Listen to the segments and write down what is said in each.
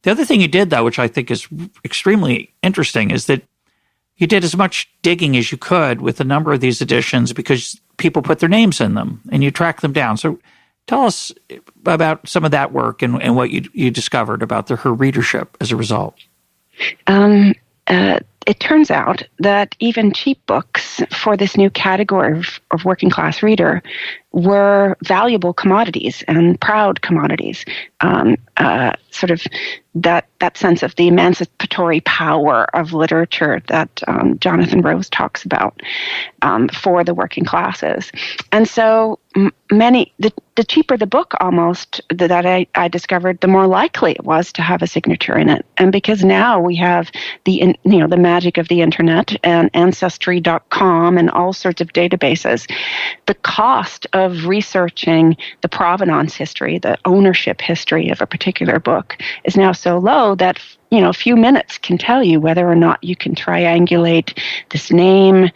The other thing you did, though, which I think is extremely interesting, is that you did as much digging as you could with a number of these editions because people put their names in them and you track them down. So tell us about some of that work and what you discovered about her readership as a result. It turns out that even cheap books for this new category of working class reader were valuable commodities and proud commodities. Sort of that sense of the emancipatory power of literature that Jonathan Rose talks about for the working classes. And so the cheaper the book almost that I discovered, the more likely it was to have a signature in it. And because now we have the magic of the internet and Ancestry.com and all sorts of databases, the cost of researching the provenance history, the ownership history of a particular book is now so low that a few minutes can tell you whether or not you can triangulate this name.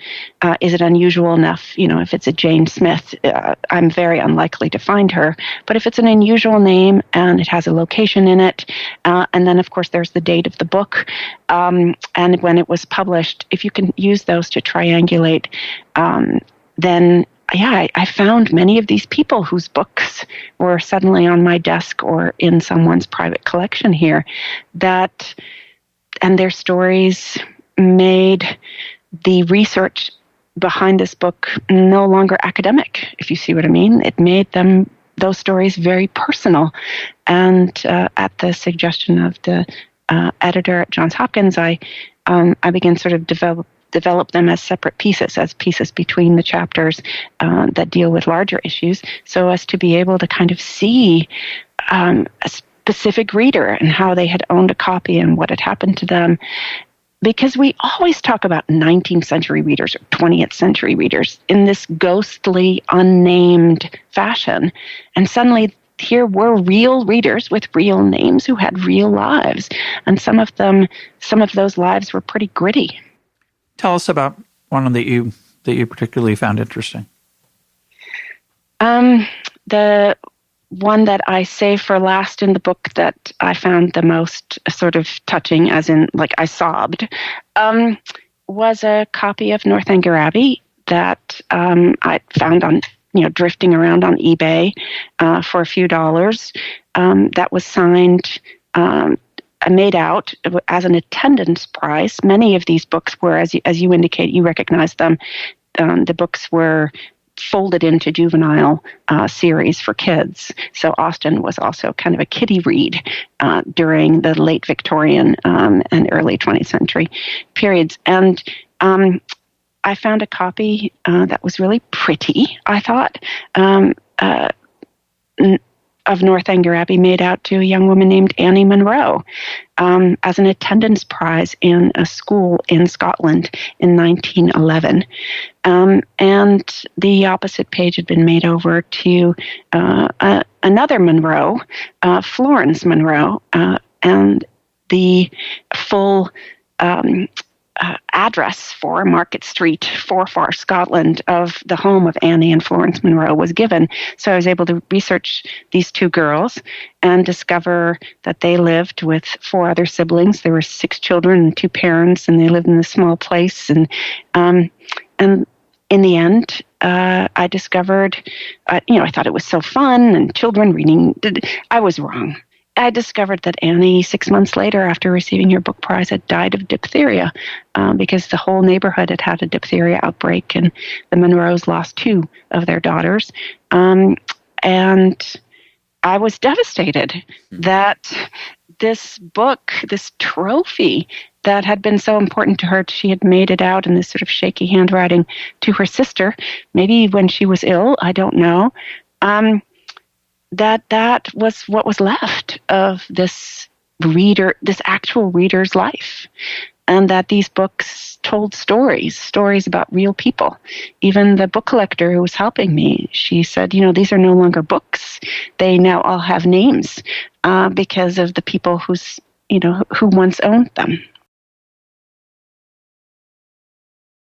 Is it unusual enough? If it's a Jane Smith, I'm very unlikely to find her. But if it's an unusual name and it has a location in it, and then, of course, there's the date of the book and when it was published, if you can use those to triangulate, then I found many of these people whose books were suddenly on my desk or in someone's private collection here, and their stories made the research behind this book no longer academic, if you see what I mean. It made those stories very personal. And at the suggestion of the editor at Johns Hopkins, I began sort of develop them as separate pieces, as pieces between the chapters that deal with larger issues, so as to be able to kind of see a specific reader and how they had owned a copy and what had happened to them. Because we always talk about 19th century readers or 20th century readers in this ghostly, unnamed fashion. And suddenly here were real readers with real names who had real lives. And some of those lives were pretty gritty. Tell us about one that you particularly found interesting. The one that I save for last in the book that I found the most sort of touching, as in like I sobbed, was a copy of Northanger Abbey that I found on drifting around on eBay for a few dollars. That was signed. Made out as an attendance prize. Many of these books were, as you indicate, you recognize them. The books were folded into juvenile series for kids. So Austen was also kind of a kiddie read during the late Victorian and early 20th century periods. And I found a copy that was really pretty, I thought, of Northanger Abbey, made out to a young woman named Annie Munro as an attendance prize in a school in Scotland in 1911. And the opposite page had been made over to another Munro, Florence Munro, and the full address for Market Street, Forfar, Scotland, of the home of Annie and Florence Munro was given. So I was able to research these two girls and discover that they lived with 4 other siblings. There were 6 children and 2 parents, and they lived in a small place. And in the end, I discovered, I thought it was so fun and children reading. I was wrong. I discovered that Annie, 6 months later, after receiving her book prize, had died of diphtheria because the whole neighborhood had had a diphtheria outbreak, and the Munros lost 2 of their daughters. And I was devastated that this book, this trophy that had been so important to her, she had made it out in this sort of shaky handwriting to her sister, maybe when she was ill, I don't know. That was what was left of this actual reader's life. And that these books told stories about real people. Even the book collector who was helping me, she said, these are no longer books. They now all have names because of the people who once owned them.